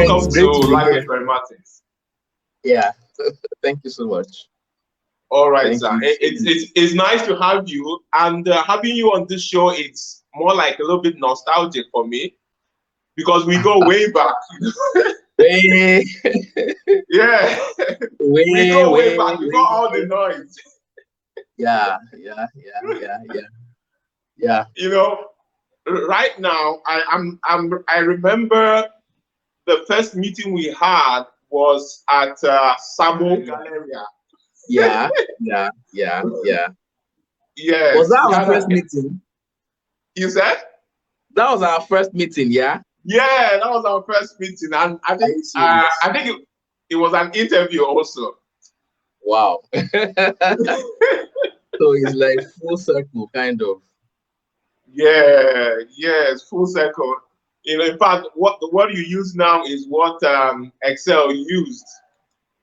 Welcome to Great to be Live here. with Mary Martins. Yeah. Thank you so much. All right, Thank sir. you. It's nice to have you, and having you on this show, it's more like a little bit nostalgic for me because we go way back. Way, Yeah, we way, go way way, back before all the way. noise. Yeah. Yeah. You know, right now, I remember the first meeting we had was at Sabo Galleria. Yeah. Was Yes, that we our had first a. meeting? You said? That was our first meeting, yeah? Yeah, that was our first meeting, and Are you serious? it was an interview also. Wow. So it's like full circle, kind of. Yeah, yes, full circle. In fact, what you use now is what Excel used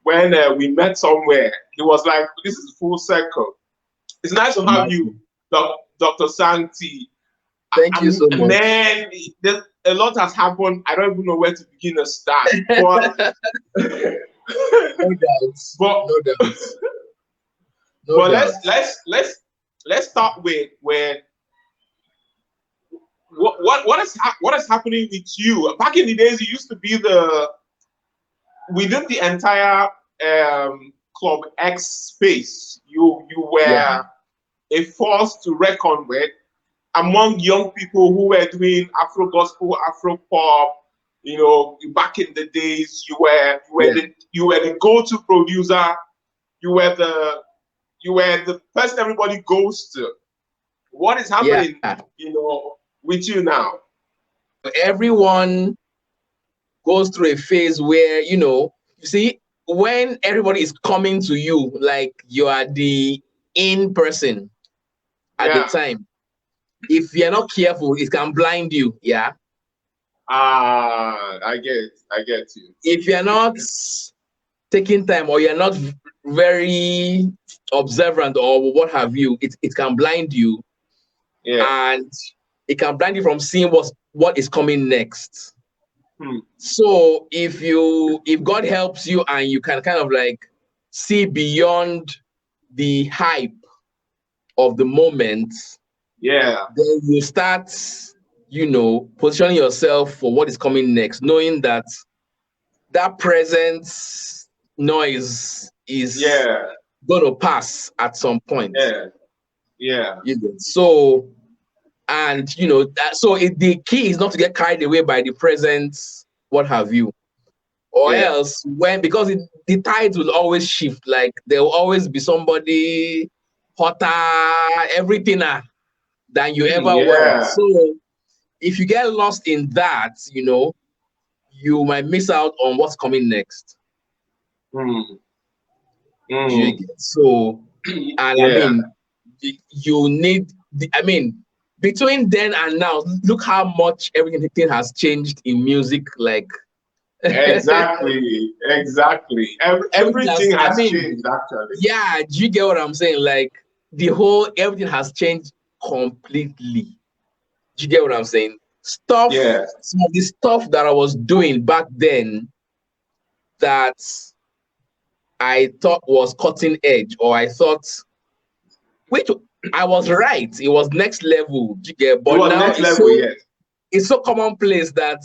when we met somewhere. It was like this is full circle. It's nice to have you, Imagine. Dr. Santi. Thank you so much. Man, a lot has happened. I don't even know where to begin to start. But No doubts. but No doubts. No but doubts. let's start with what is happening with you. Back in the days, you used to be within the entire Club X space. You Yeah. were a force to reckon with among young people who were doing Afro gospel, Afro pop. You know, back in the days, you were the go-to producer. You were the person everybody goes to. What is Yeah. happening, with you now? Everyone goes through a phase where, you see, when everybody is coming to you, like you are the in person at the Yeah. time, if you're not careful, it can blind you. Yeah. I get you. If you're not taking time or you're not very observant or what have you, it can blind you. Yeah. And it can blind you from seeing what is coming next. Hmm. So if God helps you and you can kind of like see beyond the hype of the moment, Yeah. then you start, positioning yourself for what is coming next, knowing that present noise is Yeah. going to pass at some point. Yeah. Yeah. So, and the key is not to get carried away by the present, what have you, or Yeah. else because the tides will always shift. Like there will always be somebody hotter, everything than you ever were. Yeah. So if you get lost in that, you might miss out on what's coming next. Hmm. Do you get? So, and I Yeah. mean, you need. Between then and now, look how much everything has changed in music. Like Exactly. Everything has changed actually. yeah, do you get what I'm saying? Like everything has changed completely. Do you get what I'm saying? Yeah. Some of the stuff that I was doing back then that I thought was cutting edge, or I thought, which I was right, it was next level. Do you get? It But was now next level, yes. it's so commonplace that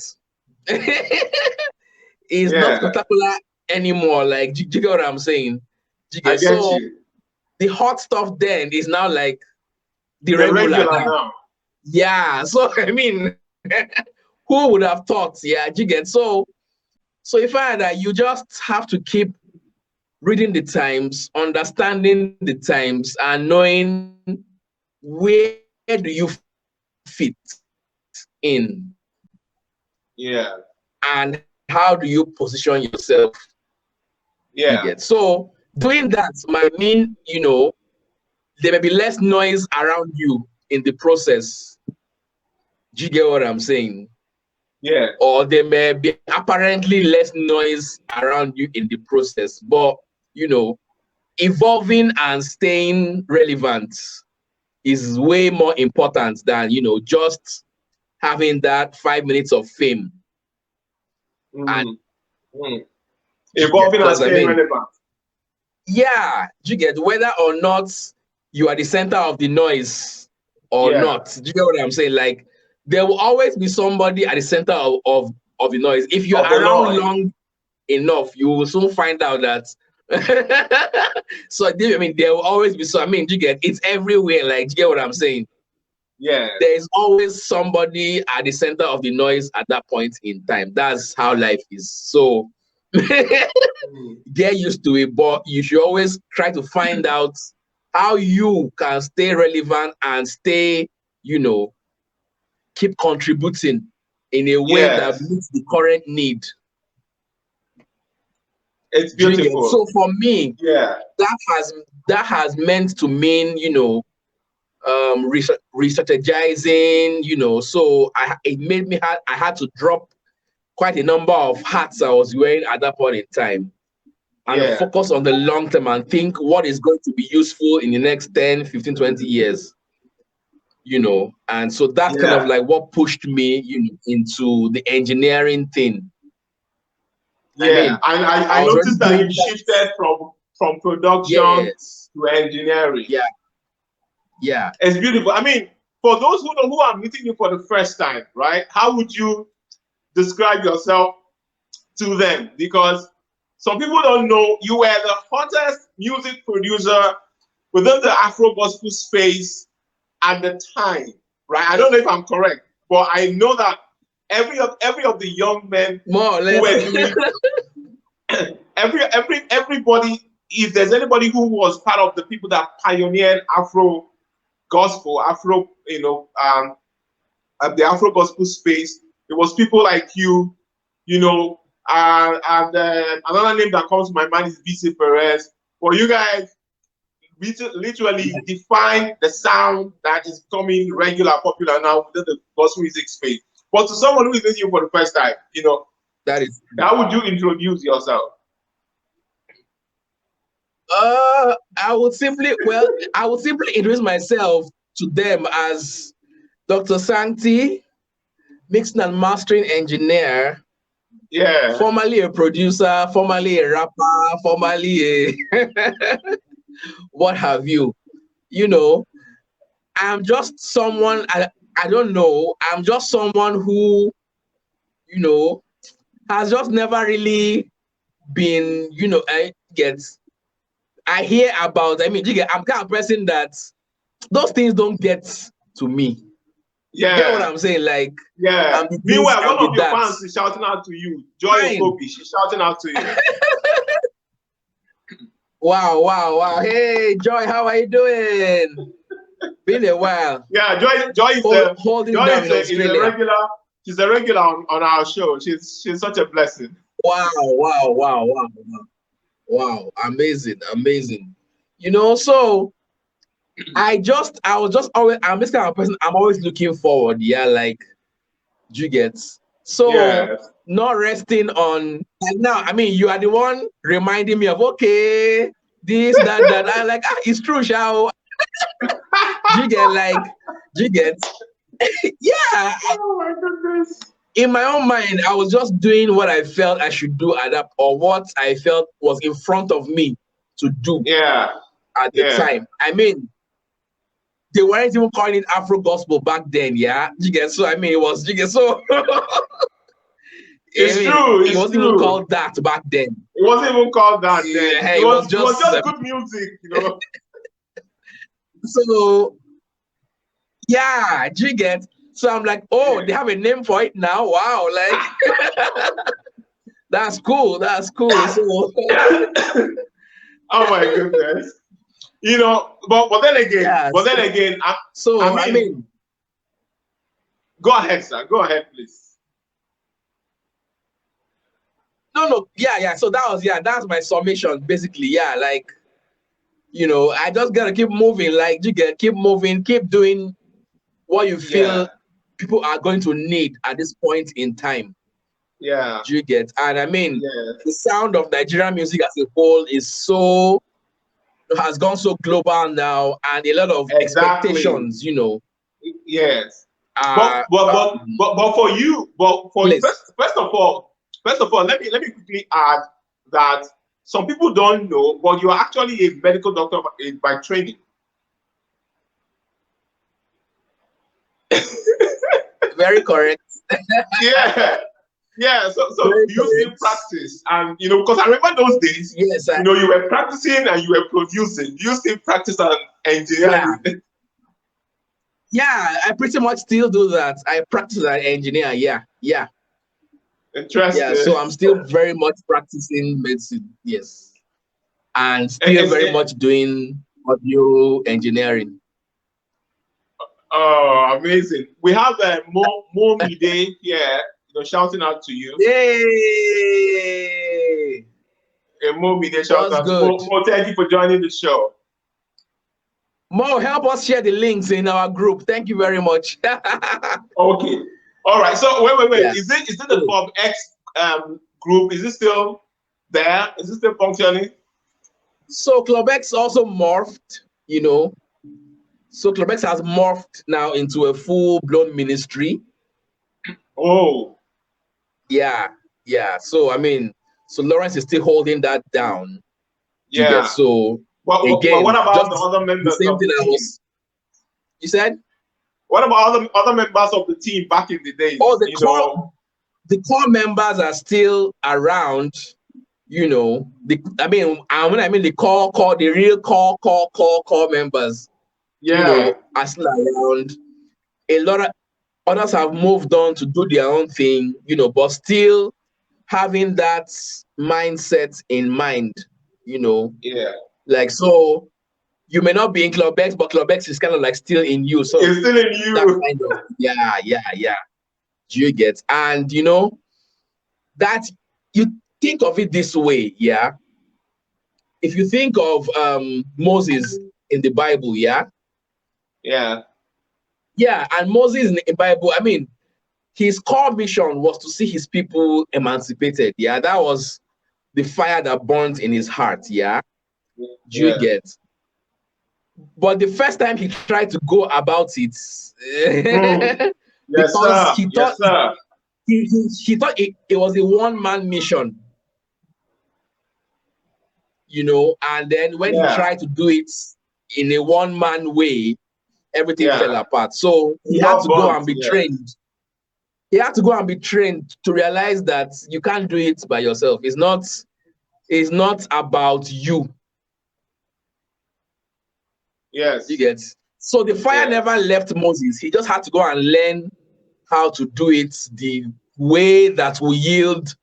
it's not Yeah. spectacular anymore. Like, do you get what I'm saying? Do you I get? get So you. the hot stuff then is now like the The regular regular now. now. Yeah. So I mean, who would have thought? Yeah, do you get? So you find that you just have to keep reading the times, understanding the times, and knowing where do you fit in, Yeah. and how do you position yourself. You Yeah. get? So doing that might mean, there may be less noise around you in the process. Do you get what I'm saying? Yeah. Or there may be apparently less noise around you in the process, but evolving and staying relevant is way more important than just having that 5 minutes of fame and Mm. Mm. Evolving and staying relevant. Yeah, you get whether or not you are the center of the noise or not. Do you get what I'm saying? Like there will always be somebody at the center of the noise. If you're around long enough, you will soon find out that. So I mean, there will always be. So I mean, you get it's everywhere. Like, do you get what I'm saying? Yeah. There is always somebody at the center of the noise at that point in time. That's how life is. So get used to it, but you should always try to find out how you can stay relevant and stay, you know, keep contributing in a way that meets the current need. It's beautiful. So for me, that has meant to mean, you know, re-strategizing, you know. So it made me I had to drop quite a number of hats I was wearing at that point in time and focus on the long term and think what is going to be useful in the next 10, 15, 20 years, you know. And so that's kind of like what pushed me, you know, into the engineering thing. Yeah, I mean, I noticed that you shifted from production to engineering. Yeah. It's beautiful. I mean, for those who are meeting you for the first time, right? How would you describe yourself to them? Because some people don't know you were the hottest music producer within the Afro gospel space at the time, right? I don't know if I'm correct, but I know that every of the young men more or less who were doing everybody, if there's anybody who was part of the people that pioneered Afro gospel, you know, the Afro gospel space, it was people like you know, and another name that comes to my mind is BC Perez. Well, you guys literally define the sound that is becoming regular, popular now within the gospel music space. But to someone who is listening for the first time, you know, how would you introduce yourself? I would simply introduce myself to them as Dr. Santi, mixing and mastering engineer. Yeah. Formerly a producer, formerly a rapper, formerly a what have you. You know, I'm just someone, I don't know, I'm just someone who, you know, has just never really been, you know, I hear about, I mean, I'm kind of person that those things don't get to me. Yeah. You get what I'm saying? Like, meanwhile, one of your fans is shouting out to you. Joy Okobi, she's shouting out to you. Wow. Hey, Joy, how are you doing? Been a while. Yeah, Joy is a regular. She's a regular on our show. She's such a blessing. Wow. Amazing. You know, so I'm this kind of person, I'm always looking forward. Yeah, like, do you get? So not resting on, like now, I mean, you are the one reminding me of, okay, this, that. I like, it's true, Shao. Do you get? Yeah. Oh my goodness. In my own mind, I was just doing what I felt I should do or what I felt was in front of me to do at the time. I mean, they weren't even calling it Afro gospel back then, yeah. You get? So I mean, it was so. It's true. It wasn't even called that back then. It wasn't even called that then. It was just good music, you know. So yeah, do you get? So I'm like, oh, they have a name for it now. Wow, like that's cool. So oh my goodness. You know, but then again, I mean, go ahead, sir. Go ahead, please. No. Yeah. So that's my summation, basically. Yeah, like, you know, I just gotta keep moving. Like, keep moving, keep doing what you feel people are going to need at this point in time. Yeah. Do you get? And I mean, the sound of Nigerian music as a whole has gone so global now, and a lot of expectations, you know. Yes. But for you, first of all, First of all, let me quickly add that some people don't know, but you are actually a medical doctor by training. Very correct. Yeah. Yeah, so Very you still correct. practice, and because I remember those days. Yes, You were practicing and you were producing. You still practice and engineering. Yeah, I pretty much still do that. I practice as an engineer. Yeah. Interesting. So I'm still very much practicing medicine. Yes, and still It's, very much doing audio engineering. oh, amazing! We have Mo Mide here, shouting out to you. Yay! Mo Mide shout What's out. good? Mo, thank you for joining the show. Mo, help us share the links in our group. Thank you very much. Okay. All right. So wait. Yes. Is it the Pub X group? Is it still there? Is it still functioning? So Club X also morphed, So Club X has morphed now into a full-blown ministry. Oh. Yeah. So so Lawrence is still holding that down. Yeah. So again, what about just the other members the same of thing the team? You said? What about other members of the team back in the days? Oh, the core members are still around. When I mean the the real core members. Yeah. Are still around. A lot of others have moved on to do their own thing. But still having that mindset in mind. Yeah. Like so. You may not be in Club X, but Club X is kind of like still in you. So it's still in you. That kind of yeah. Do you get? And that you think of it this way, yeah. If you think of Moses in the Bible, yeah, and Moses in the Bible, I mean, his core mission was to see his people emancipated. Yeah, that was the fire that burns in his heart. Yeah, do you get? But the first time he tried to go about it, because he thought he thought it was a one-man mission, and then when he tried to do it in a one-man way, everything fell apart. So he had to go and be trained. He had to go and be trained to realize that you can't do it by yourself. It's not about you. Yes. You get? So the fire never left Moses. He just had to go and learn how to do it the way that will yield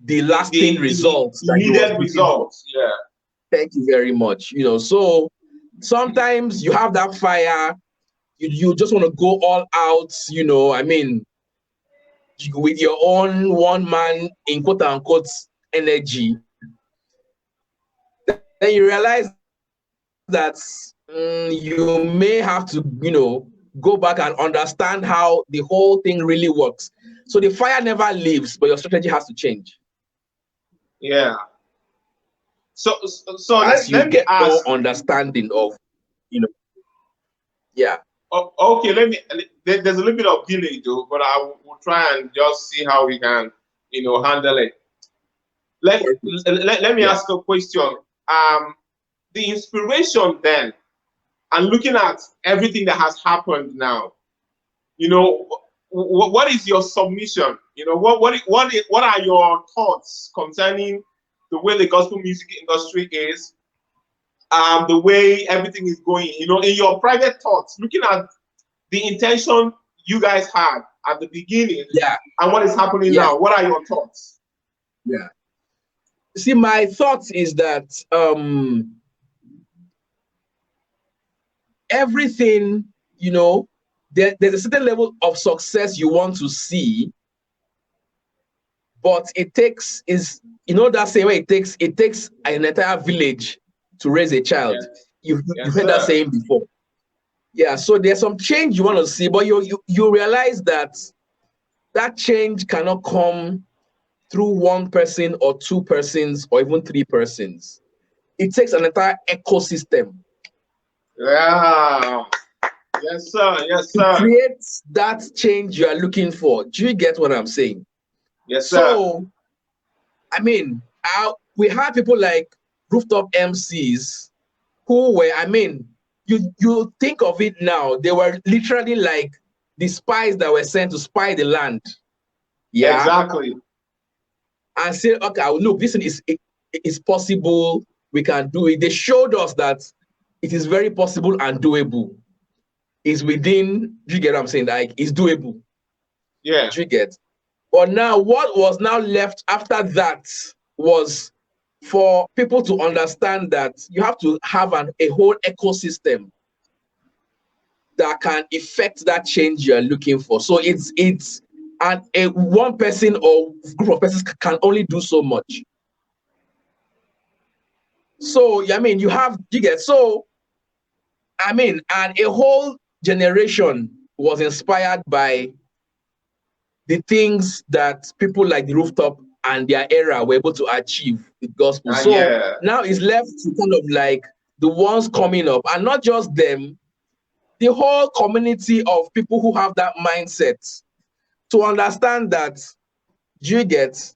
the lasting results that he was looking for. Yeah. Thank you very much. So sometimes you have that fire, you just want to go all out, with your own one man in quote unquote energy. Then you realize that you may have to, go back and understand how the whole thing really works. So the fire never leaves, but your strategy has to change. Yeah. So as let me get ask more understanding of, yeah. Okay, there's a little bit of delay though, but I will try and just see how we can, handle it. Let me ask a question. The inspiration then, and looking at everything that has happened now, what is your submission? What are your thoughts concerning the way the gospel music industry is, the way everything is going? In your private thoughts, looking at the intention you guys had at the beginning, and what is happening now. What are your thoughts? Yeah. See, my thoughts is that everything, there's a certain level of success you want to see, but it takes that same way it takes an entire village to raise a child. You've heard that saying before. Yeah, so there's some change you want to see, but you realize that change cannot come through one person or two persons or even three persons. It takes an entire ecosystem. Yeah. Yes, sir. To create that change you are looking for. Do you get what I'm saying? Yes, sir. So, I mean, we had people like rooftop MCs who were, I mean, you think of it now, they were literally like the spies that were sent to spy the land. Yeah. Exactly. And say, okay, look, this is possible. We can do it. They showed us that it is very possible and doable. It's within, do you get what I'm saying? Like, it's doable. Yeah. Do you get? But now, what was now left after that was for people to understand that you have to have a whole ecosystem that can effect that change you're looking for. So it's and a one person or group of persons can only do so much. So I mean, you get, so I mean, and a whole generation was inspired by the things that people like the rooftop and their era were able to achieve with gospel. So Yeah. now it's left to kind of like the ones coming up, and not just them, the whole community of people who have that mindset to understand that you get,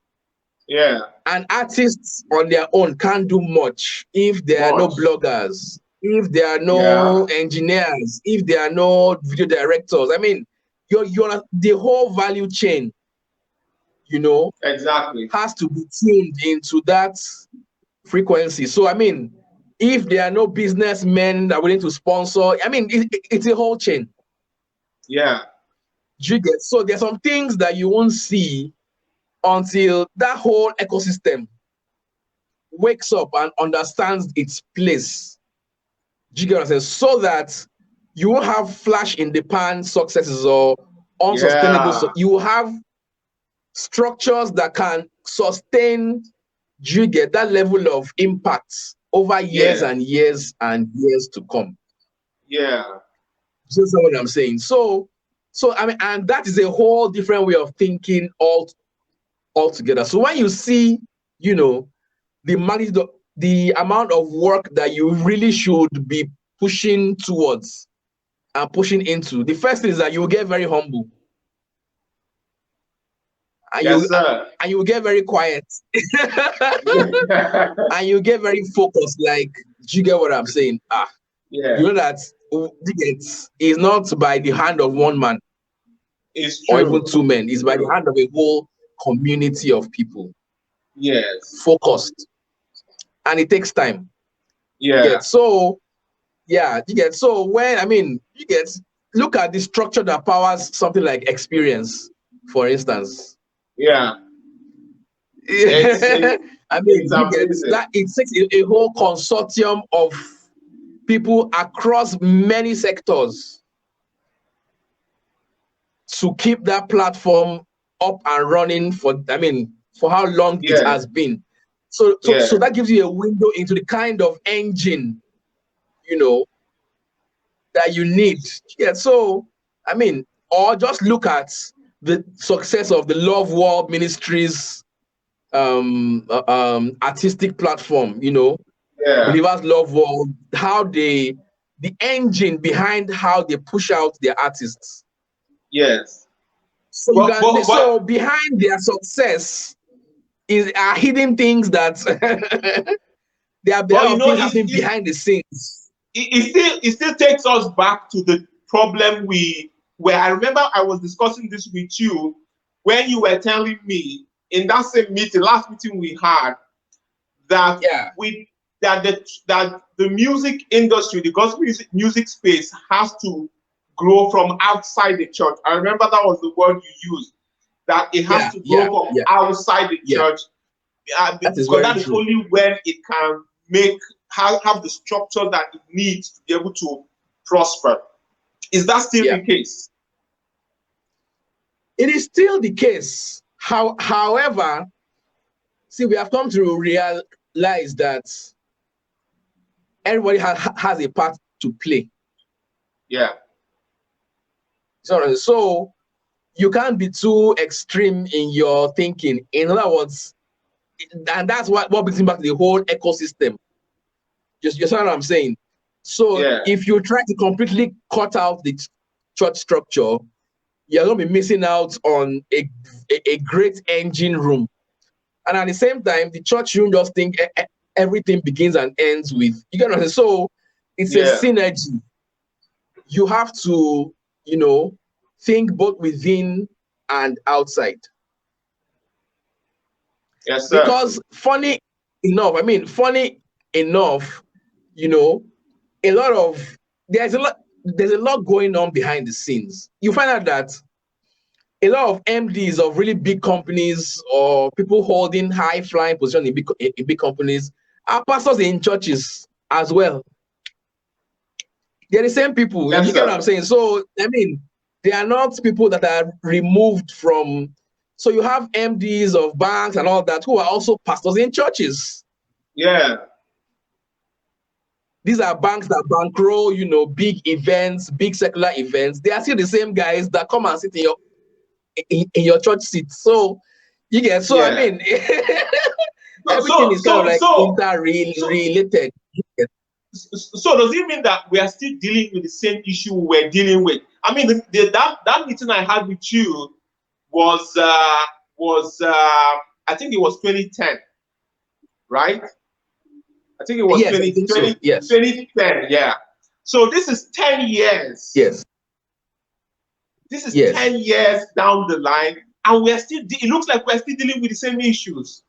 Yeah. and artists on their own can't do much if there are no Much. bloggers, if there are Yeah. no engineers, if there are no video directors. I mean, you're the whole value chain, Exactly. has to be tuned into that frequency. So I mean, if there are no businessmen that are willing to sponsor, I mean, it's a whole chain. Yeah. You get, so there's some things that you won't see until that whole ecosystem wakes up and understands its place. Do you get what I'm saying? So that you won't have flash in the pan successes or unsustainable. Yeah. So you will have structures that can sustain, do you get, that level of impact over years Yeah. and years and years to come. Yeah. Just what I'm saying. So I mean, and that is a whole different way of thinking altogether. So when you see, the amount of work that you really should be pushing towards and pushing into, the first thing is that you will get very humble, and Yes, sir. you will get very quiet, and you get very focused. Like, do you get what I'm saying? Yeah. You know that it's not by the hand of one man It's or true. even two men. It's by the hand of a whole community of people. Yes. Focused, and it takes time. Yeah. So yeah, you get, so when, I mean, you get, look at the structure that powers something like experience, for instance. Yeah. It's I mean, it's you get amazing. that it takes a whole consortium of people across many sectors to keep that platform up and running for how long it Yeah. has been. So Yeah. that gives you a window into the kind of engine, that you need. Yeah. So I mean, or just look at the success of the Love World Ministries artistic platform, Yeah. Believers Love World, the engine behind how they push out their artists. Yes. So you can, so behind their success are hidden things that there are things happening behind the scenes. It still takes us back to the problem where I remember I was discussing this with you when you were telling me in that same meeting, last meeting we had, that that the music industry, the gospel music space has to grow from outside the church. I remember that was the word you used, that it has to grow from outside the church, because that is only when it can have the structure that it needs to be able to prosper. Is that still the case? It is still the case. However, see, we have come to realize that everybody has a part to play. Yeah. So you can't be too extreme in your thinking. In other words, and that's what brings me back to the whole ecosystem. Just what I'm saying. So if you try to completely cut out the church structure, you're going to be missing out on a great engine room. And at the same time, the church, you just think everything begins and ends with, you get what I'm saying? So it's a synergy. You have to, you know, think both within and outside. Yes, sir. Because funny enough, you know, there's a lot going on behind the scenes. You find out that a lot of MDs of really big companies or people holding high flying positions in big companies are pastors in churches as well. They're the same people. Yes, you get what I'm saying? So, I mean, they are not people that are removed from. So you have MDs of banks and all that who are also pastors in churches. Yeah. These are banks that bankroll, you know, big events, big secular events. They are still the same guys that come and sit in your church seat. So you get, so I mean, everything is kind of like interrelated. So does it mean that we are still dealing with the same issue we're dealing with? I mean, that meeting I had with you was I think it was 2010, right? I think it was yes, 2010, yes. 2010, yeah. So this is 10 years. Yes. This is 10 years down the line, and we're still, it looks like we're still dealing with the same issues.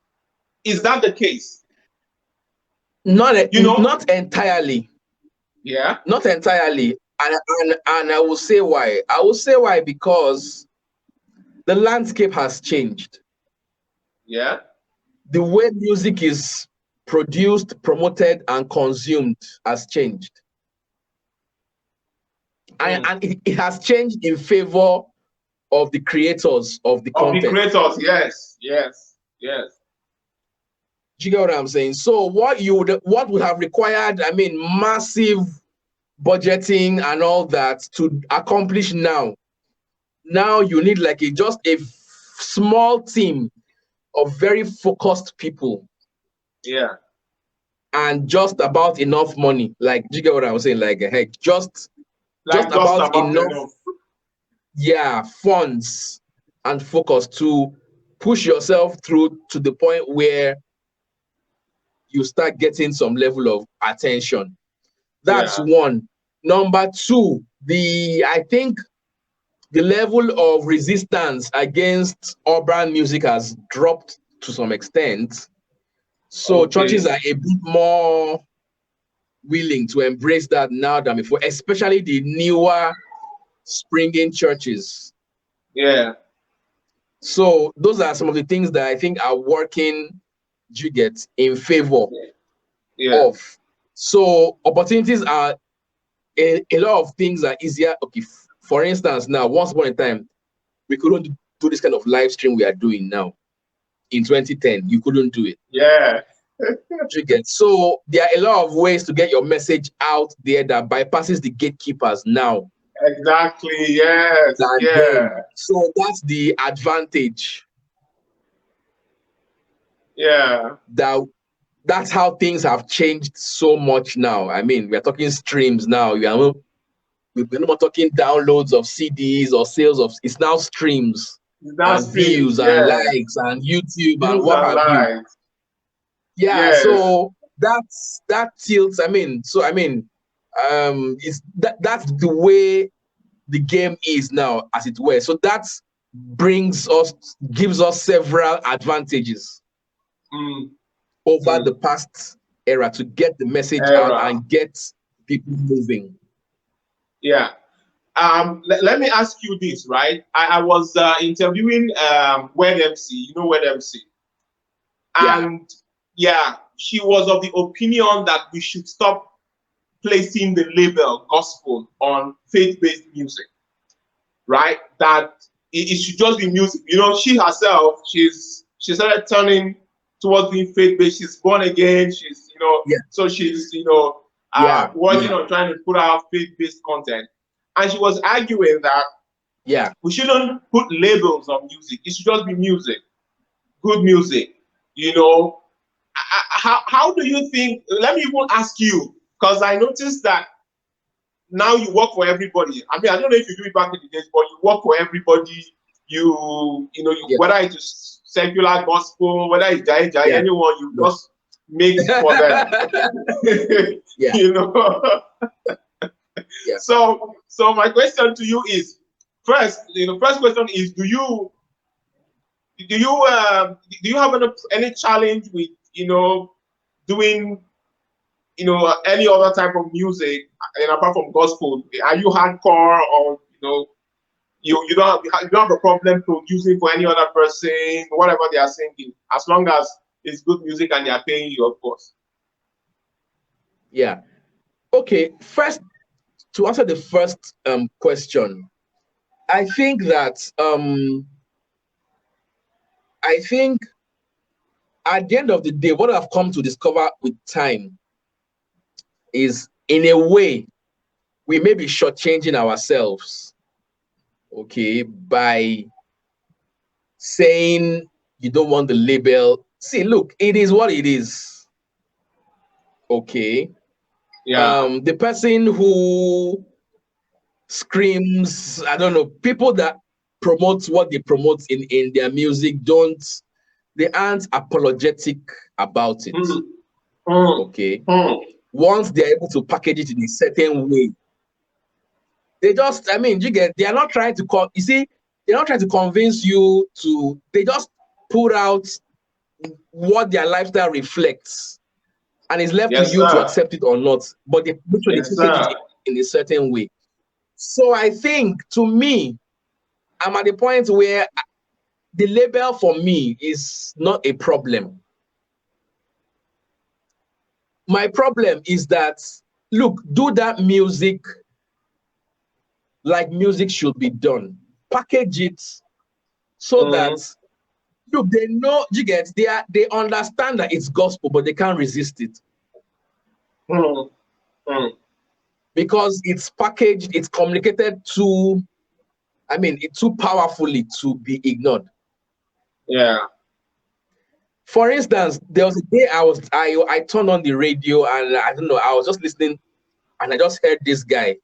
Is that the case? Not entirely. Yeah. Not entirely. And I will say why. I will say why because the landscape has changed. Yeah. The way music is produced, promoted, and consumed has changed. And it has changed in favor of the creators of the content. Of the creators, yes, yes, yes. Do you get what I'm saying? So what would have required, I mean, massive budgeting and all that to accomplish now you need like just a small team of very focused people. Yeah. And just about enough money. Like, do you get what I was saying? Like, hey, just about enough. Yeah, funds and focus to push yourself through to the point where you start getting some level of attention. That's one. Number two, I think the level of resistance against urban music has dropped to some extent. So churches are a bit more willing to embrace that now than before, especially the newer springing churches. Yeah. So those are some of the things that I think are working, you get, in favor of. So opportunities are, a lot of things are easier. Okay, for instance, now, once upon a time, we couldn't do this kind of live stream we are doing now. In 2010, you couldn't do it. Yeah. You get, so there are a lot of ways to get your message out there that bypasses the gatekeepers now. Exactly. Yes. Yeah. So that's the advantage. Yeah. That's how things have changed so much now. I mean, we're talking streams now. We're not talking downloads of CDs or sales of. It's now streams and views and likes and YouTube and what have you. Yeah. Yes. So that tilts. I mean, it's that's the way the game is now, as it were. So that gives us several advantages over the past era to get the message out and get people moving. Yeah. Let me ask you this, right? I was interviewing Wed MC, you know Wed MC. And she was of the opinion that we should stop placing the label gospel on faith-based music, right? That it should just be music. You know, she herself, she started turning towards being faith-based. She's born again. She's, you know, so she's, you know, working on trying to put out faith-based content. And she was arguing that we shouldn't put labels on music. It should just be music, good music. You know, how do you think? Let me even ask you, because I noticed that now you work for everybody. I mean, I don't know if you do it back in the days, but you work for everybody. Whether it's secular gospel, whether it's Jai, anyone, you just make it for them. You know. So my question to you is, first question is, do you have any challenge with doing any other type of music, and apart from gospel? Are you hardcore, or you don't have a problem producing for any other person, whatever they are singing, as long as it's good music and they are paying you, of course? Yeah. Okay. First, to answer the first question, I think that at the end of the day, what I've come to discover with time is, in a way, we may be shortchanging ourselves, okay, by saying you don't want the label. See, look, it is what it is. Okay. Yeah. The person who screams, I don't know, people that promote what they promote in their music, they aren't apologetic about it. Okay. Once they're able to package it in a certain way, they just, I mean, they are not trying to they're not trying to convince you they just put out what their lifestyle reflects, and it's left to you to accept it or not. But they literally package it in a certain way. So I think, to me, I'm at the point where the label for me is not a problem. My problem is that, look, do that music like music should be done. Package it so that, look, they know, they understand that it's gospel, but they can't resist it. Because it's packaged, it's communicated too powerfully to be ignored. Yeah. For instance, there was a day I turned on the radio, and I don't know, I was just listening, and I just heard this guy.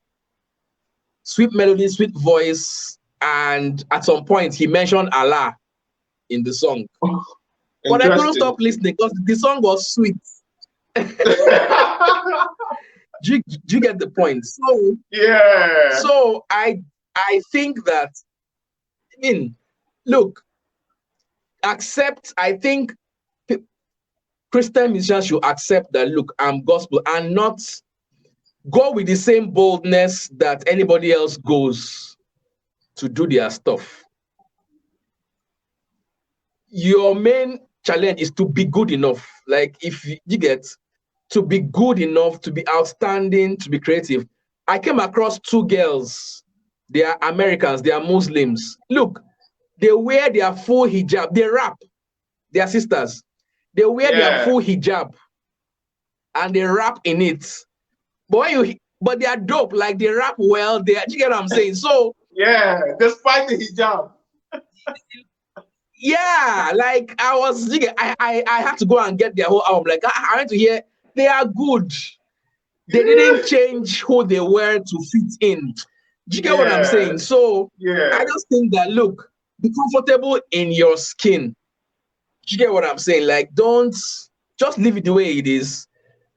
Sweet melody, sweet voice, and at some point he mentioned Allah in the song. But I couldn't stop listening because the song was sweet. Do you get the point? So yeah. So I think that, I mean, look, I think Christian musicians should accept that, look, I'm gospel, and not go with the same boldness that anybody else goes to do their stuff. Your main challenge is to be good enough. Like, if you get to be good enough, to be outstanding, to be creative. I came across two girls. They are Americans, they are Muslims. Look, they wear their full hijab. They rap. They are sisters. They wear their full hijab and they rap in it. But they are dope. Like, they rap well. Do you get what I'm saying? So yeah, despite the hijab. Yeah, like I had to go and get their whole album. Like, I went to hear. They are good. They didn't change who they were to fit in. Do you get what I'm saying? So I just think that, look, be comfortable in your skin. Do you get what I'm saying? Like, don't just leave it the way it is.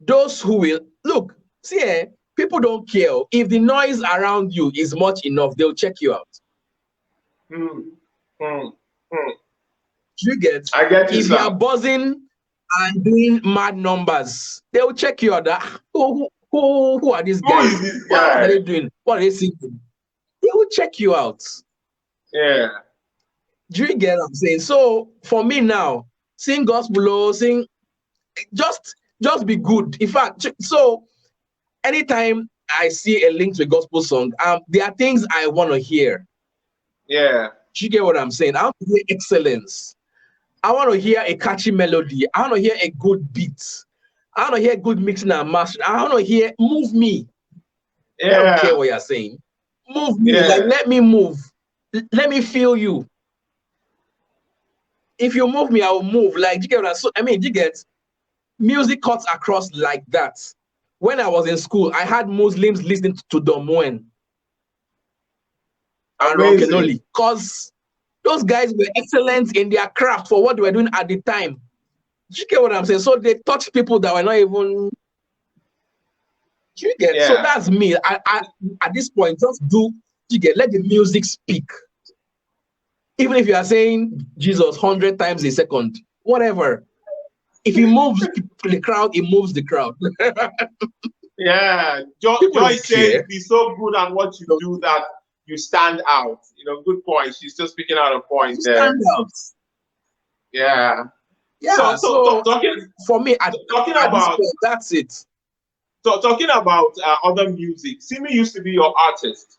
Those who will look, see, people don't care. If the noise around you is much enough, they'll check you out. Do you get? I get you, if you are buzzing and doing mad numbers, they will check you out. Who are these guys? Who is this guy? What are they doing? What are they singing? They will check you out. Yeah. Do you get what I'm saying? So for me now, sing gospel, just be good. In fact, so anytime I see a link to a gospel song, there are things I want to hear. Yeah. Do you get what I'm saying? I want to hear excellence. I want to hear a catchy melody. I want to hear a good beat. I want to hear good mixing and mastering. I want to hear, move me. I don't care what you're saying. Move me. Like, let me move. Let me feel you. If you move me, I will move. Like, do you get what I mean? Do you get? Music cuts across like that. when I was in school, I had Muslims listening to Domwen and Ronkenoli because those guys were excellent in their craft for what they were doing at the time. You get what I'm saying? So they touched people that were not even. You get? So that's me. I at this point just do. You get? Let the music speak. Even if you are saying Jesus 100 times a second, whatever. If he moves the crowd, he moves the crowd. Yeah, Joy says, be so good at what you do that you stand out. You know, good point. She's just picking out a point there. Stand out. Yeah. Yeah. So talking for me, talking about point, that's it. So talking about other music, Simi used to be your artist.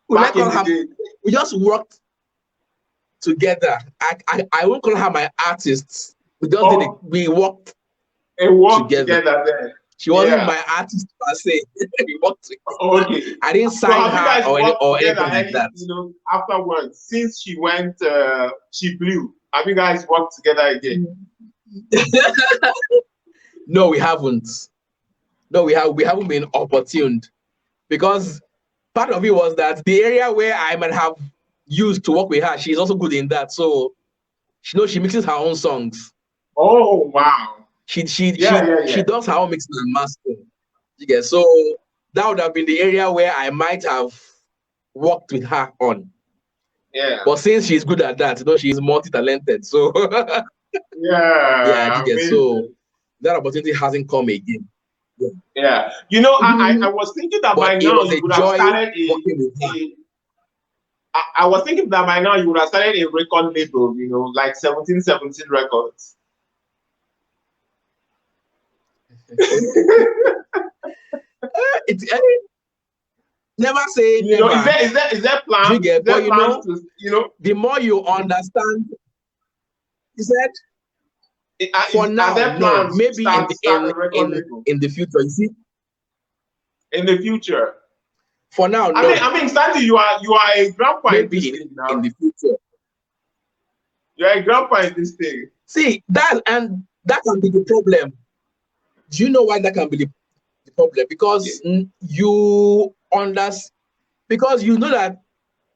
We just worked together. I won't call her my artist. We just we worked together then. She wasn't my artist per se. We worked together. Okay. I didn't sign her or anything like that. You know, afterwards, since she went, she blew. Have you guys worked together again? No, we haven't. No, we haven't been opportuned, because part of it was that the area where I might have used to work with her, she's also good in that. So she mixes her own songs. Oh wow. She does her own mixing and mastering. Yeah, so that would have been the area where I might have worked with her on. Yeah. But since she's good at that, she's multi-talented. So yeah. So that opportunity hasn't come again. Yeah. You know, I was thinking that by now you would have started I was thinking that by now you would have started a record label, you know, like 1717 Records. Never say you never. Know, is there plans? But you know, the more you understand, he said, for now, no, maybe in the future. You see, in the future. For now, no. I mean, Santi, you are a grandpa maybe in this thing now. In the future. You are a grandpa in this thing. See, that can be the problem. Do you know why that can be the problem? Because you understand, because you know that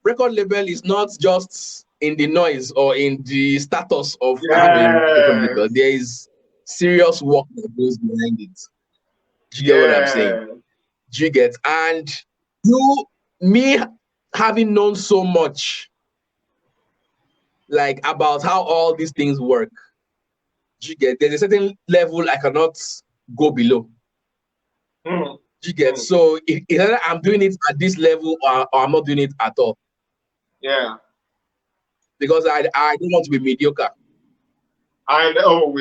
record label is not just in the noise or in the status of having a record label. There is serious work that goes behind it. Do you get what I'm saying? Do you get? And me having known so much like about how all these things work, do you get? There's a certain level I cannot go below. Do you get? So either I'm doing it at this level or I'm not doing it at all. Yeah. Because I don't want to be mediocre. I know,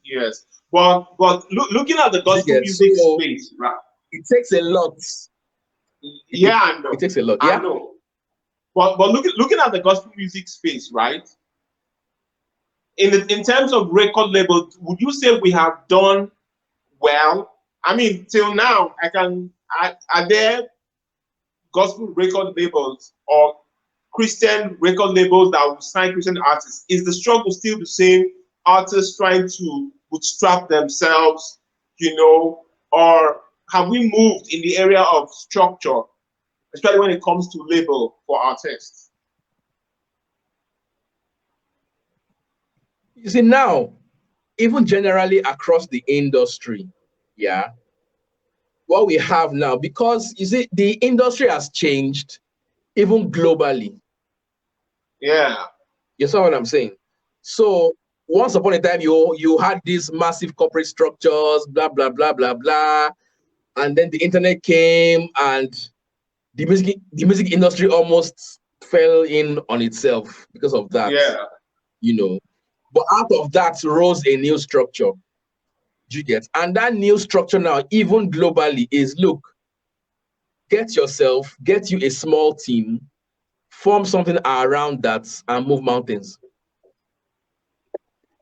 yes. But looking at the gospel music space, right? It takes a lot. I know. It takes a lot. Yeah. I know. But looking at the gospel music space, right? In terms of record labels, would you say we have done well? I mean, till now, are there gospel record labels or Christian record labels that will sign Christian artists? Is the struggle still the same? Artists trying to bootstrap themselves, you know, or have we moved in the area of structure, especially when it comes to label for artists? You see, now, even generally across the industry, what we have now, because you see, the industry has changed, even globally. Yeah. You saw what I'm saying? So once upon a time, you had these massive corporate structures, blah, blah, blah, blah, blah. And then the internet came and the music industry almost fell in on itself because of that. Yeah. You know. But out of that rose a new structure. Do you get? And that new structure now, even globally, is look, get you a small team, form something around that, and move mountains.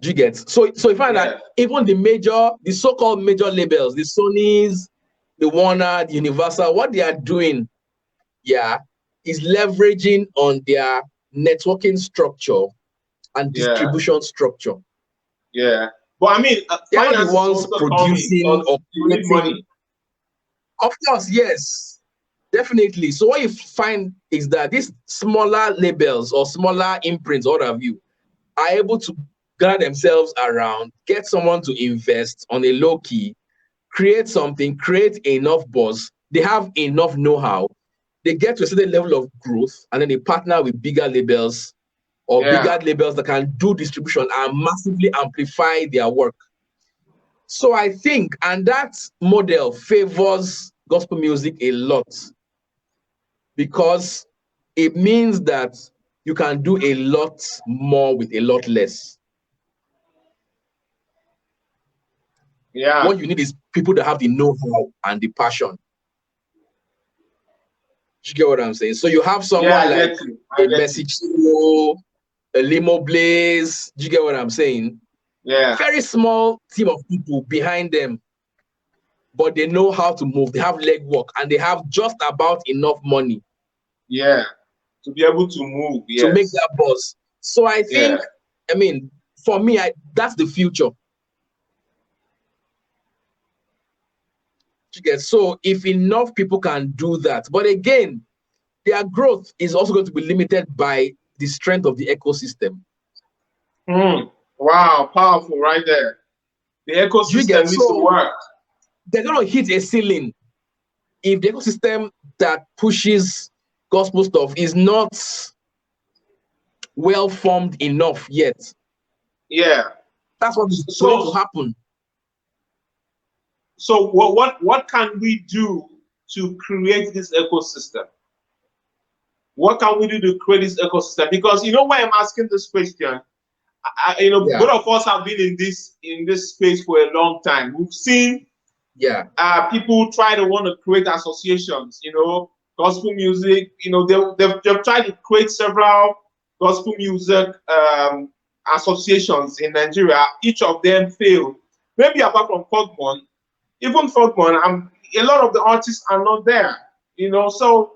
Do you get? So you find that even the so-called major labels, the Sonys, the Warner, the Universal, what they are doing, is leveraging on their networking structure and distribution structure. Yeah. But I mean, They are not the finance is ones also coming producing because or you need creating. money. Of course, yes, definitely. So what you find is that these smaller labels or smaller imprints, what have you, are able to gather themselves around, get someone to invest on a low key, create something, create enough buzz. They have enough know-how. They get to a certain level of growth, and then they partner with bigger labels or Yeah. bigger labels that can do distribution and massively amplify their work. So I think, and that model favors gospel music a lot because it means that you can do a lot more with a lot less. Yeah. What you need is people that have the know-how and the passion. You get what I'm saying? So you have Yeah, someone I like get you. I a get you. Message CEO, a Limo Blaze. Do you get what I'm saying? Yeah. Very small team of people behind them, but they know how to move. They have legwork and they have just about enough money Yeah. To be able to move. to make Yes. that buzz. So I Yeah. think, I mean, for me, that's the future. So if enough people can do that, but again, their growth is also going to be limited by the strength of the ecosystem. Wow, powerful right there. The ecosystem needs to So work. they're going to hit a ceiling if the ecosystem that pushes gospel stuff is not well formed enough yet. Yeah. That's what is going to So happen. so what can we do to create this ecosystem? What can we do to create this ecosystem? Because you know why I'm asking this question. Both Yeah, of us have been in this space for a long time. We've seen yeah, people try to want to create associations. Gospel music. They've tried to create several gospel music associations in Nigeria. Each of them failed. Maybe apart from Fogmon, even Fogmon, a lot of the artists are not there. So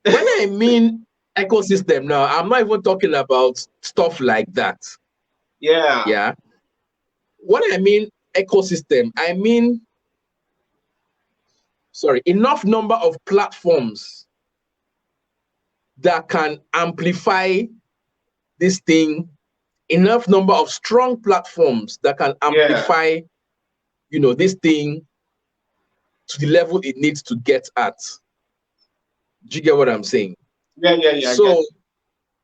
when I mean ecosystem now, I'm not even talking about stuff like that. yeah, Yeah. When I mean ecosystem, I mean, sorry, enough number of platforms that can amplify this thing, enough number of strong platforms that can yeah, amplify, this thing to the level it needs to get at. Do you get what I'm saying? yeah. I get So,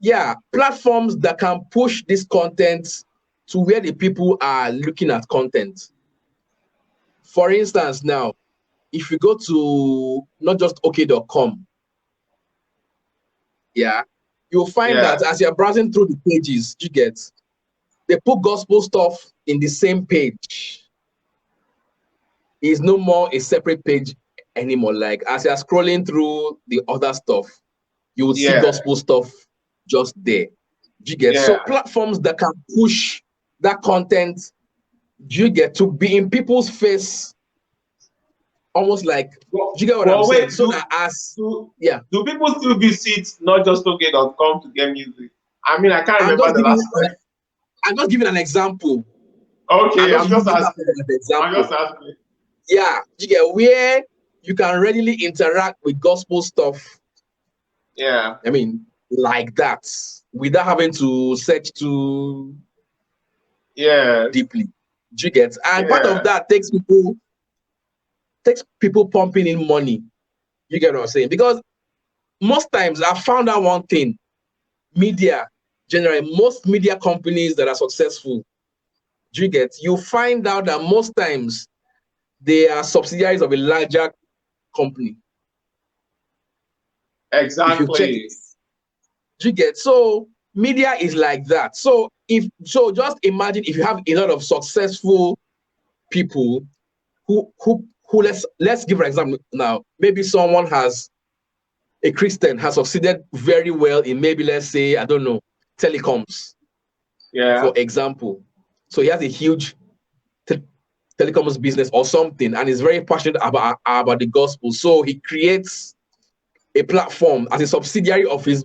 yeah, platforms that can push this content to where the people are looking at content. For instance, now, if you go to not just OK.com, yeah, you'll find yeah, that as you're browsing through the pages, they put gospel stuff in the same page. It's no more a separate page anymore. Like as you're scrolling through the other stuff, you will see yeah, gospel stuff just there. So yeah. platforms that can push that content, to be in people's face, almost like, But, do you get what I'm but saying? wait, So that do yeah, do people still visit not just okay.com to get music? I mean, I can't I'm remember just the giving last time. I'm just giving an example. I'm Okay, just I'm just using that asking. as an I'm example. just asking. Yeah, where you can readily interact with gospel stuff. Yeah. I mean, like that, without having to search too Yes. deeply. And part of Yeah. that takes people pumping in money. You get what I'm saying? Because most times I found out one thing: media, generally, most media companies that are successful, you find out that most times they are subsidiaries of a larger company. If you check it, Exactly. so media is like that. So just imagine if you have a lot of successful people who let's give an example now. Maybe a Christian has succeeded very well in, maybe, let's say, I don't know, telecoms, Yeah. for example. So he has a huge telecoms business or something, and is very passionate about the gospel. So he creates a platform as a subsidiary of his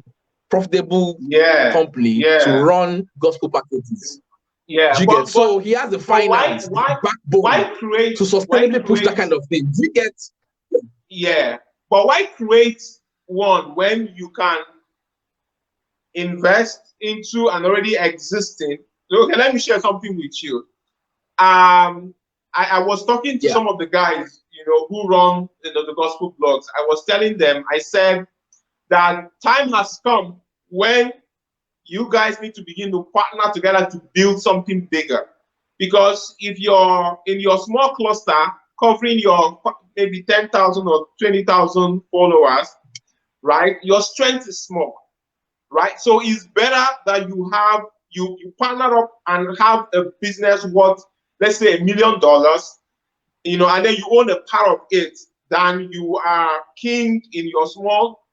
profitable Yeah. company to Yeah. run gospel packages. Yeah, Do you get? So he has the finance, the backbone to sustainably push that kind of thing. Do you get? Yeah, but why create one when you can invest into an already existing? Okay, let me share something with you. I was talking to Yeah. some of the guys, who run the gospel blogs. I was telling them, I said that time has come when you guys need to begin to partner together to build something bigger. Because if you're in your small cluster covering your maybe 10,000 or 20,000 followers, right, your strength is small, right? So it's better that you partner up and have a business worth, let's say, $1 million, and then you own a part of it, than you are king in your small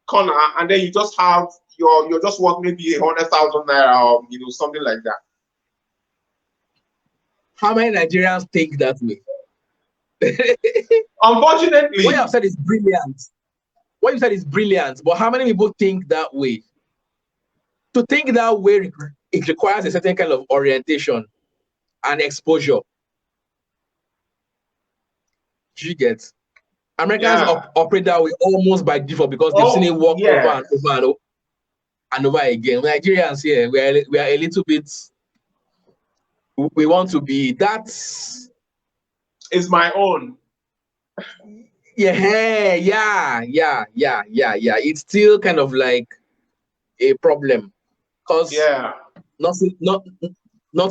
corner, and then you just have you're just worth maybe 100,000 naira, or something like that. How many Nigerians think that way? Unfortunately, what you have said is brilliant. What you said is brilliant, but how many people think that way? To think that way, it requires a certain kind of orientation and exposure. Do you get? Americans operate that way almost by default because they've seen it work over and over and over again. Nigerians here, we are a little bit. We want to be that. Is my own. Yeah. It's still kind of like a problem because not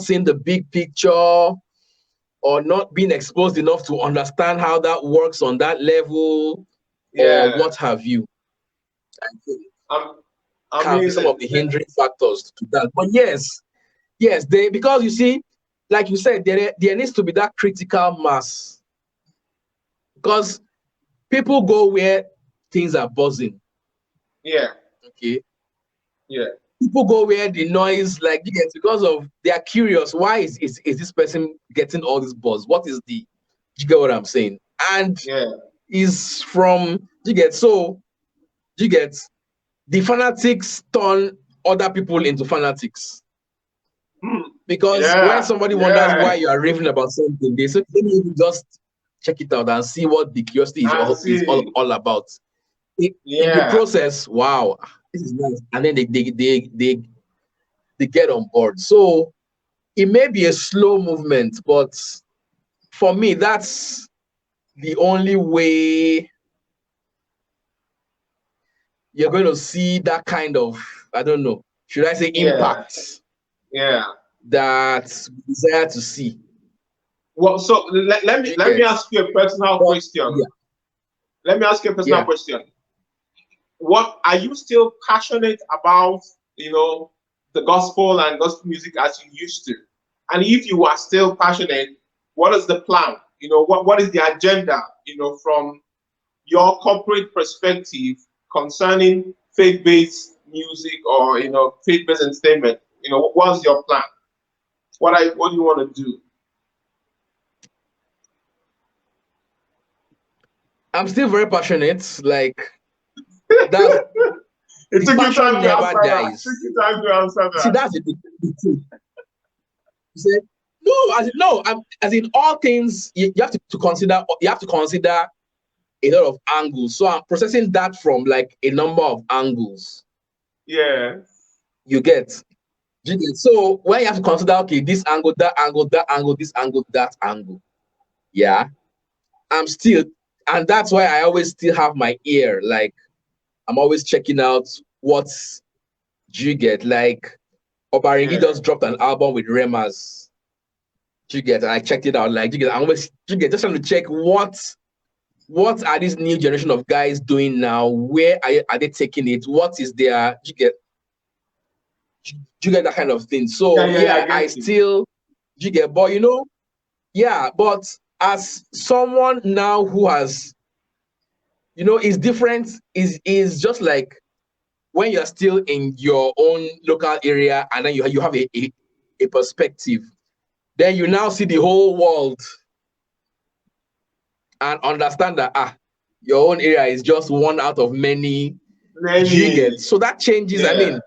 seeing the big picture, or not being exposed enough to understand how that works on that level, or what have you. I think can be some of the hindering factors to that. But yes, because you see, like you said, there needs to be that critical mass, because people go where things are buzzing. Yeah. Okay. Yeah. People go where the noise, like, because of they are curious. Why is this person getting all this buzz? What is the? You get what I'm saying? And is from so the fanatics turn other people into fanatics. Because when somebody wonders why you are raving about something, they say, let me just check it out and see what the curiosity is all about. In the process, wow, this is nice. And then they get on board. So it may be a slow movement, but for me, that's the only way you're going to see that kind of, I don't know, should I say impact? That we desire to see. Well, so let me ask you a personal question. Yeah. Let me ask you a personal question. What are you still passionate about, the gospel and gospel music as you used to? And if you are still passionate, what is the plan? What is the agenda, from your corporate perspective concerning faith-based music, or faith-based entertainment? What's your plan? What do you want to do? I'm still very passionate. Like that. It took you time to never dies. It took you time to answer that. See, that's the thing. You say no. As in all things, you have to consider. You have to consider a lot of angles. So I'm processing that from like a number of angles. Yeah. You get. So when you have to consider, okay, this angle, that angle, that angle, this angle, that angle. Yeah. I'm still, and that's why I always still have my ear. Like I'm always checking out what's you get. Like Obaringi just dropped an album with Remas. You get, and I checked it out. Like I'm always just trying to check what are these new generation of guys doing now? Where are they taking it? What is their you get that kind of thing? So I still but but as someone now who has is different, is just like when you're still in your own local area and then you have a perspective, then you now see the whole world and understand that your own area is just one out of many. So that changes. I mean,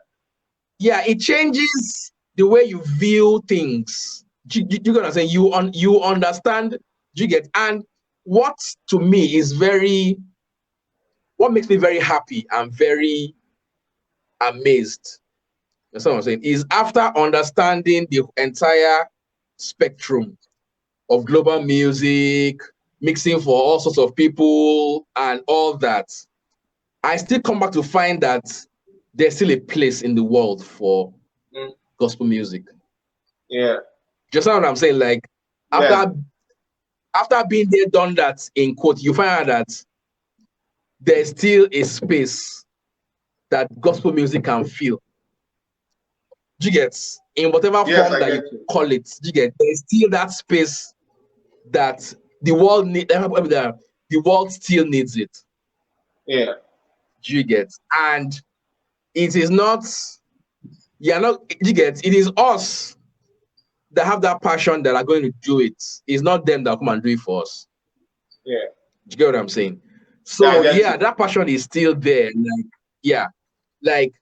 it changes the way you view things. You gonna say you understand. You get, and what to me is what makes me very happy and very amazed. That's what I'm saying. Is after understanding the entire spectrum of global music, mixing for all sorts of people and all that, I still come back to find that there's still a place in the world for gospel music. Yeah. Just what I'm saying, like after being there, done that, in quote, you find out that there's still a space that gospel music can fill. You get, in whatever form that you call it, you get, there's still that space that the world the world still needs it. Yeah. You get, and it is not, you get, it is us that have that passion that are going to do it. It's not them that come and do it for us. Yeah. You get what I'm saying? So yeah, that passion is still there. Like,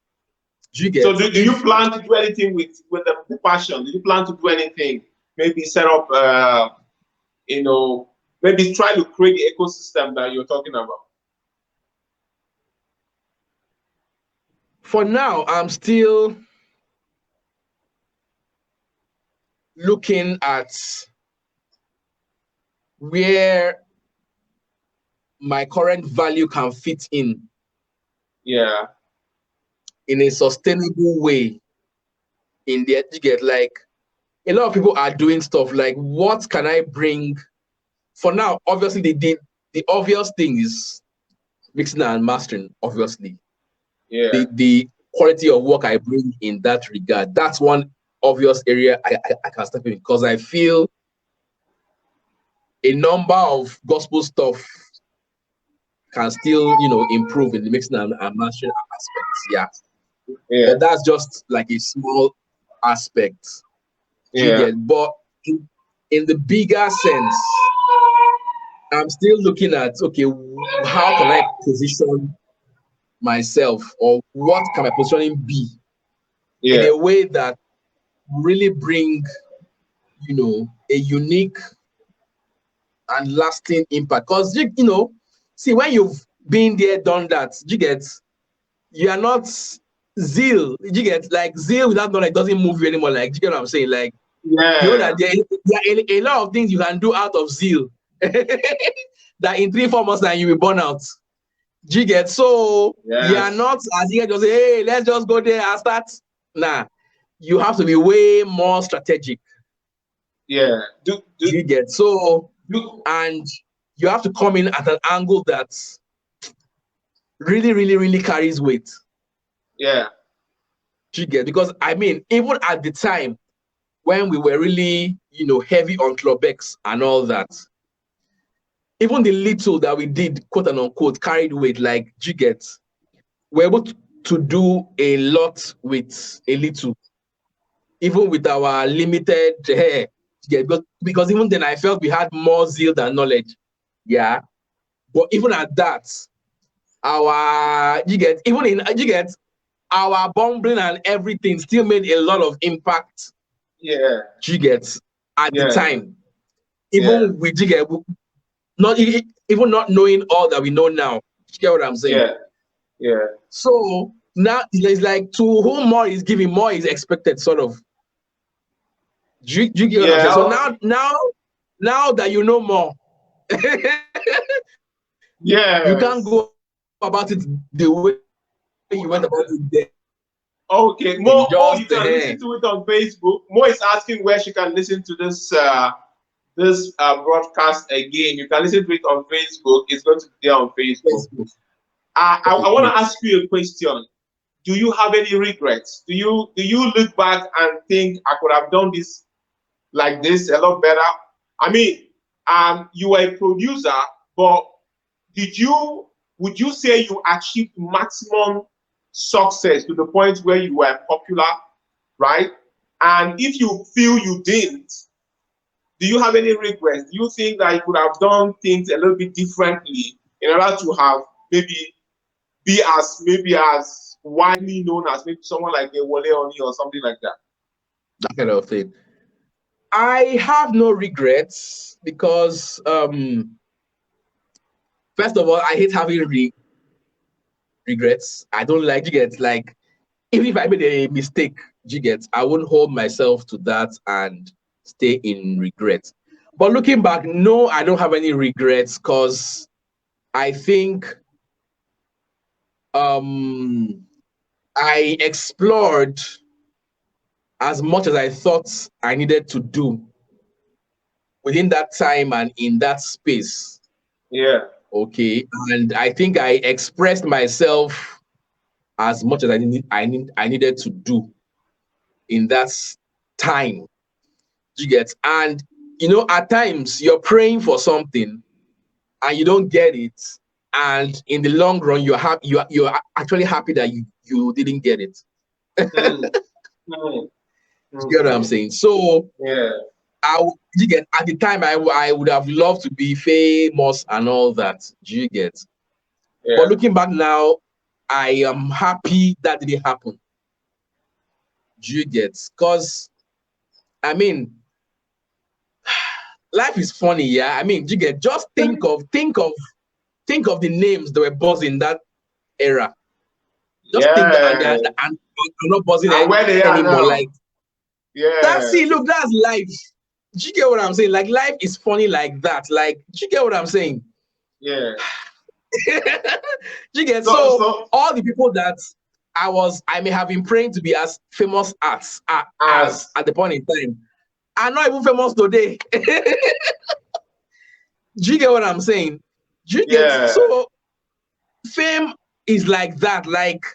you get. So do you plan to do anything with the passion? Do you plan to do anything? Maybe set up, maybe try to create the ecosystem that you're talking about. For now, I'm still looking at where my current value can fit in. Yeah. In a sustainable way. In the, you get, like, a lot of people are doing stuff like, what can I bring? For now, obviously, the obvious thing is mixing and mastering, obviously. Yeah. The quality of work I bring in that regard, that's one obvious area I can step in, because I feel a number of gospel stuff can still, improve in the mixing and mastering aspects. Yeah. But that's just like a small aspect. You get, but in the bigger sense, I'm still looking at, okay, how can I position myself, or what can my positioning be in a way that really bring, a unique and lasting impact? Because see, when you've been there, done that, you are not zeal. You get, like, zeal without knowledge doesn't move you anymore. Like, you get what I'm saying? Like, you know that there are a lot of things you can do out of zeal that in 3-4 months time you will burn out. Do you get? So you are not, as you just say, hey, let's just go there and start. Nah, you have to be way more strategic. Yeah. Do you get? So, and you have to come in at an angle that really, really, really carries weight. Yeah. Do you get? Because I mean, even at the time when we were really, heavy on Clubex and all that, even the little that we did, quote and unquote, carried weight. Like, you get, we're able to do a lot with a little, even with our limited hair. Because even then I felt we had more zeal than knowledge. Yeah. But even at that, our our bumbling and everything still made a lot of impact. Yeah. You get, at the time. Even with not knowing all that we know now. You get what I'm saying? Yeah. So now it's like, to whom more is given, more is expected, sort of. Do you get what I'm saying? So now that you know more, you can't go about it the way you went about it there. Okay, Mo, you can listen to it on Facebook. Mo is asking where she can listen to this broadcast again. You can listen to it on Facebook. It's going to be there on Facebook. I want to ask you a question. Do you have any regrets? Do you look back and think I could have done this like this a lot better? I mean, you were a producer, but would you say you achieved maximum success to the point where you were popular, right? And if you feel you didn't, do you have any regrets? Do you think that you could have done things a little bit differently in order to have be as widely known as maybe someone like a Wale Oni or something like that? that kind of thing. I have no regrets because first of all, I hate having regrets. I don't like, you get, like, even if I made a mistake, you get, I won't hold myself to that and stay in regret. But looking back, no, I don't have any regrets because I think I explored as much as I thought I needed to do within that time and in that space. Yeah. Okay. And I think I expressed myself as much as I needed to do in that time. You get, and you know, at times you're praying for something and you don't get it, and in the long run you're happy, you're actually happy that you didn't get it. Mm. Mm. You get what I'm saying? So Yeah. you get, at the time I would have loved to be famous and all that. Do you get? Yeah. But looking back now, I am happy that didn't happen. Do you get? Because I mean, life is funny, yeah. I mean, you get, just think of the names that were buzzing that era. Just think that, and Yeah. are not buzzing And where they are anymore. now. Like, Yeah. that's it. Look, that's life. Do you get what I'm saying? Like, life is funny like that. Like, do you get what I'm saying? Yeah. Do you get? So all the people that I may have been praying to be as famous as at the point in time are not even famous today. Do you get what I'm saying? Do you get? Yeah. So fame is like that. Like,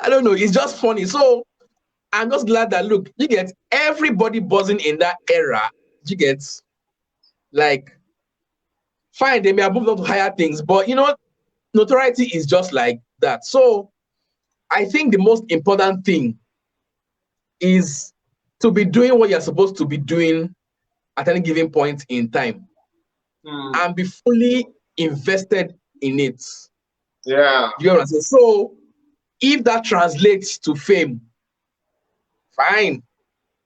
I don't know. It's just funny. So I'm just glad that, look, you get, everybody buzzing in that era. You get, like, fine, they may have moved on to higher things, but you know, notoriety is just like that. So I think the most important thing is to be doing what you're supposed to be doing at any given point in time and be fully invested in it. Yeah. You know what I'm saying? So if that translates to fame, fine.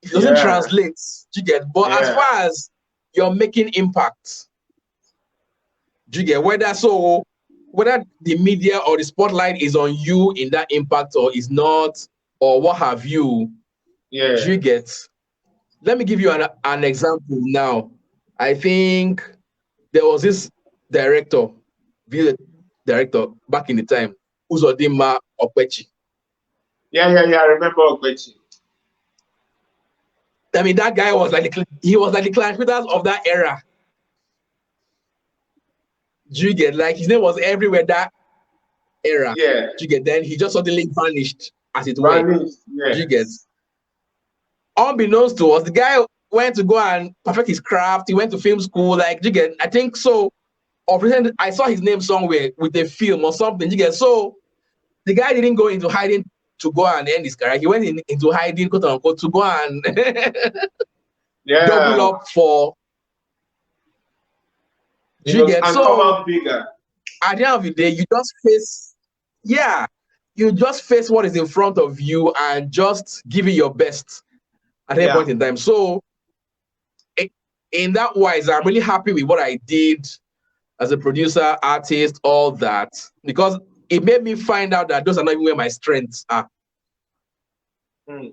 If it doesn't translate, you get. But as far as you're making impact, you get, whether the media or the spotlight is on you in that impact or is not, or what have you, you get. Let me give you an example now. I think there was this video director back in the time, Uzodinma Okwechi. Yeah. I remember Okwechi. I mean, that guy was like the Clarence Peters of that era. Do you get? Like, his name was everywhere that era. Yeah. Do you get? Then he just suddenly vanished, as it were. Vanished. Do you get? Unbeknownst to us, the guy went to go and perfect his craft. He went to film school. Like, do you get? I think so. I saw his name somewhere with a film or something. Do you get? So the guy didn't go into hiding to go and end his career. He went into hiding, quote unquote, to go and double up for. Do you get? And so come out bigger. At the end of the day, you just face what is in front of you and just give it your best at any point in time. So in that wise, I'm really happy with what I did as a producer, artist, all that, because it made me find out that those are not even where my strengths are. And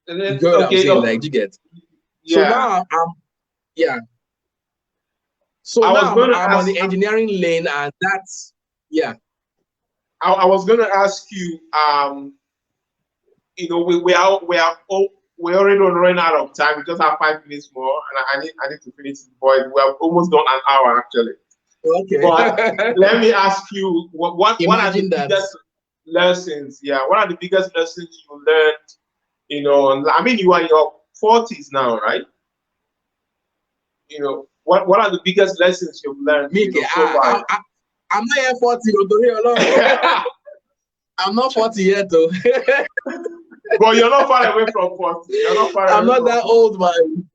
then, you get what I'm saying? Like, you get? So now So now I'm on the engineering lane, and that's I was going to ask you. You know, we already running out of time. We just have 5 minutes more, and I need to finish the point. We have almost done an hour actually. Okay. But let me ask you, what are the biggest lessons? Yeah, what are the biggest lessons you learned? You know, I mean, you are in your 40s now, right? You know, what are the biggest lessons you've learned? Me, so far? I'm not yet 40. I'm not 40 yet, though. But you're not far away from 40. You're not far away. I'm not that old, man.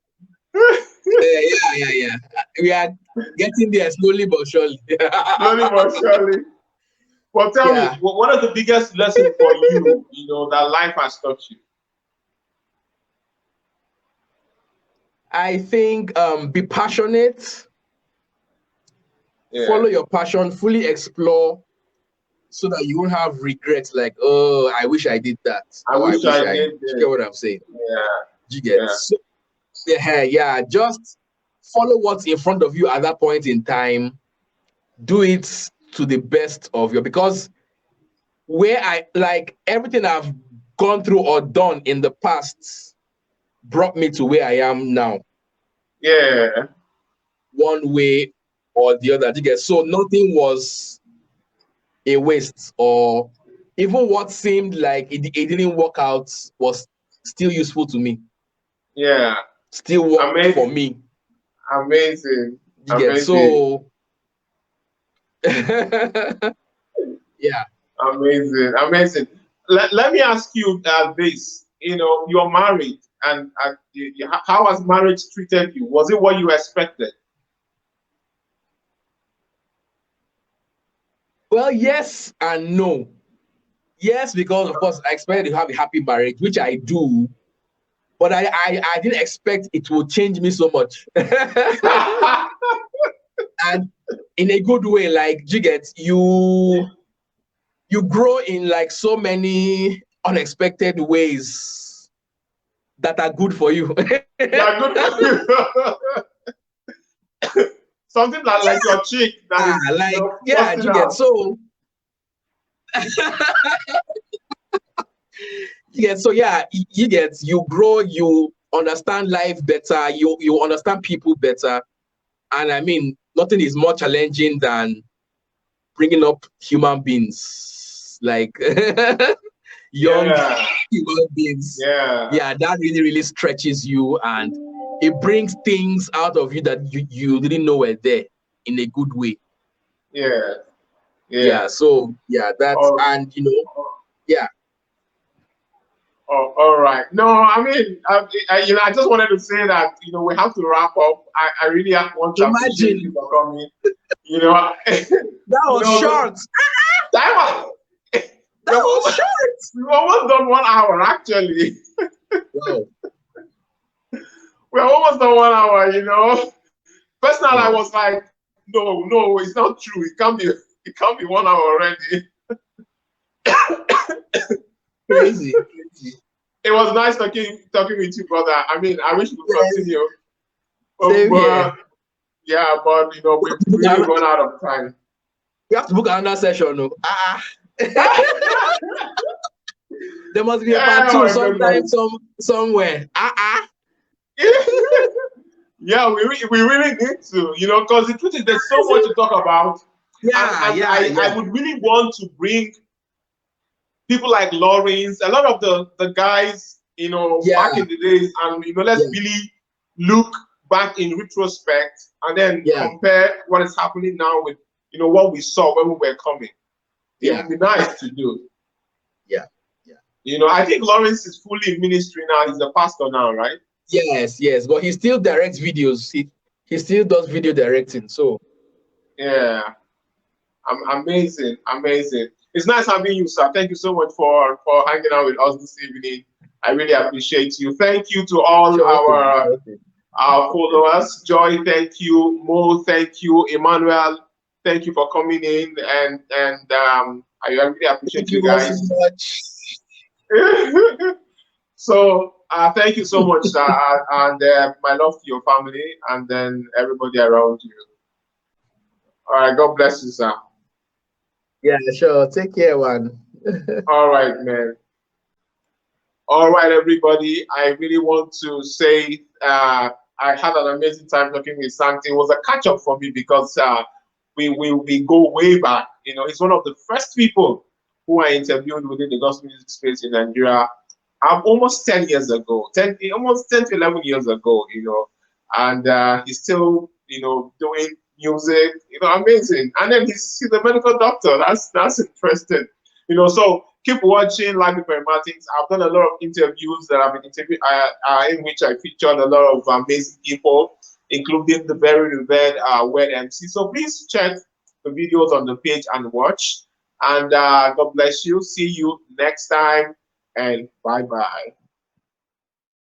Yeah. We are getting there slowly but surely. Slowly but surely. Well, tell me, what are the biggest lessons for you, you know, that life has taught you? I think be passionate, Yeah. follow your passion, fully explore, so that you won't have regrets like, oh, I wish I did that, I or I wish wish I I. did You this. get what I'm saying? Yeah. You get Yeah. so, yeah. Just follow what's in front of you at that point in time. Do it to the best of your, because where I like everything I've gone through or done in the past brought me to where I am now, Yeah. one way or the other. You get so nothing was a waste, or even what seemed like it didn't work out was still useful to me, Yeah. still worked for Amazing. me. Amazing. You get Amazing. so yeah. Amazing. Amazing. Let me ask you this. You know, you're married, and how has marriage treated you? Was it what you expected? Well, yes and no. Yes, because of course I expected to have a happy marriage, which I do, but I didn't expect it would change me so much. And in a good way, like you get you grow in like so many unexpected ways that are good for you. They're good for you. Something like your chick that is, you Like know, yeah, busting you get out. so yeah, you get you grow, you understand life better, you understand people better, and I mean nothing is more challenging than bringing up human beings, like young Yeah. human beings. Yeah. Yeah, that really stretches you, and it brings things out of you that you didn't know were there in a good way. Yeah. Yeah, Yeah. so yeah, that's, Oh, and yeah. oh, all right. No, I mean, you know, I just wanted to say that, you know, we have to wrap up. I really want to appreciate you Imagine for coming. You know, that you was know, short. that was, That was short. we've almost done 1 hour, actually. Wow. We're almost done 1 hour, you know. First night I Wow. was like, no, it's not true. It can't be 1 hour already. Crazy. It was nice talking with you, brother. I mean, I wish we could Yes. continue. Same here. But yeah, but you know, we've really run out of time. We have to book another session. No? There must be a part Yeah, two my sometime, goodness. somewhere. Yeah, we really need to, you know, because the truth is there's so much to talk about. And I would really want to bring people like Lawrence, a lot of the guys, you know, Yeah, back in the days, and you know, let's yeah, really look back in retrospect and then yeah, compare what is happening now with, you know, what we saw when we were coming. It yeah, would be nice to do. yeah, yeah. You know, I think Lawrence is fully in ministry now. He's a pastor now, right? Yes. But he still directs videos. He still does video directing. So Yeah. Amazing, amazing. It's nice having you, sir. Thank you so much for hanging out with us this evening. I really appreciate you. Thank you to all sure thing, sure thing. our followers. Joy, thank you. Mo, thank you. Emmanuel, thank you for coming in, and I really appreciate Thank you you all so guys. much. So thank you so much, sir, and my love to your family, and then everybody around you. All right, God bless you, sir. Yeah, sure. Take care, one. All right, man. All right, everybody. I really want to say I had an amazing time talking with Santi. It was a catch up for me because we go way back. You know, he's one of the first people who I interviewed within the gospel music space in Nigeria. Almost 10 years ago, almost 10 to 11 years ago, you know, and he's still, you know, doing music, you know, amazing. And then he's a medical doctor. That's interesting, you know. So keep watching Live with Mathematics. I've done a lot of interviews that I've been interviewed in which I featured a lot of amazing people, including the very revered Wed MC. So please check the videos on the page and watch. And God bless you. See you next time, and bye bye.